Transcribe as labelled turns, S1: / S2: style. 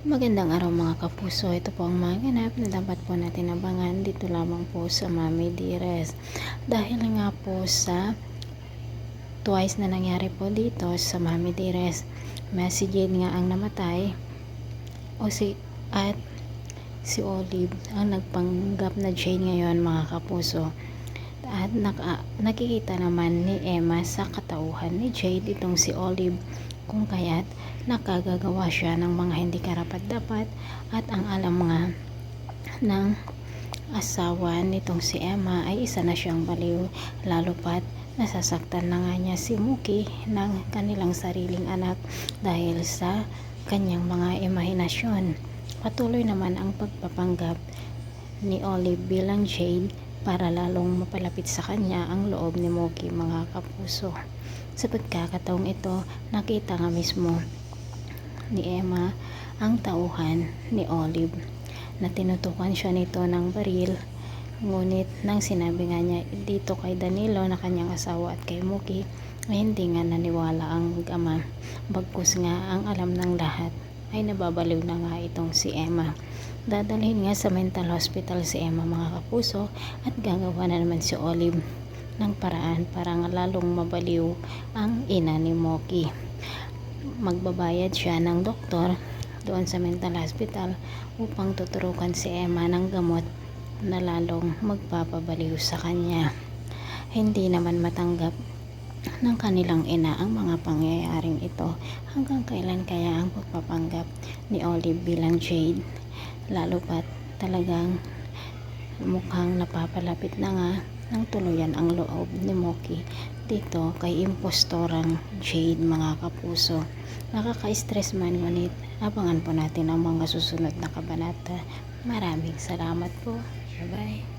S1: Magandang araw mga kapuso. Ito po ang mga ganap na dapat po natin abangan dito lamang po sa Mami Dearest. Dahil nga po sa twice na nangyari po dito sa Mami Dearest, si Jade nga ang namatay at si Olive ang nagpanggap na Jade ngayon mga kapuso. At nakikita naman ni Emma sa katauhan ni Jade itong si Olive, kung kaya't nakagagawa siya ng mga hindi karapat-dapat. At ang alam nga ng asawa nitong si Emma ay isa na siyang baliw, lalo pat nasasaktan na nga niya si Mookie ng kanilang sariling anak dahil sa kanyang mga imahinasyon. Patuloy naman ang pagpapanggap ni Olive bilang Jade para lalong mapalapit sa kanya ang loob ni Mookie mga kapuso. Sa pagkakataong ito, nakita nga mismo ni Emma ang tauhan ni Olive na tinutukan siya nito ng baril. Ngunit nang sinabi nga niya dito kay Danilo na kanyang asawa at kay Mookie, ay hindi nga naniwala ang mag-ama. Bagkus nga ang alam ng lahat ay nababaliw na nga itong si Emma. Dadalhin nga sa mental hospital si Emma mga kapuso, at gagawa na naman si Olive ng paraan para nga lalong mabaliw ang ina ni Mookie. Magbabayad siya ng doktor doon sa mental hospital upang tuturukan si Emma ng gamot na lalong magpapabaliw sa kanya. Hindi naman matanggap ng kanilang ina ang mga pangyayaring ito. Hanggang kailan kaya ang pagpapanggap ni Olive bilang Jade? Lalo pat talagang mukhang napapalapit na nga ng tuluyan ang loob ni Mookie dito kay impostorang Jade mga kapuso. Nakaka-stress man, ngunit abangan po natin ang mga susunod na kabanata. Maraming salamat po. Bye bye.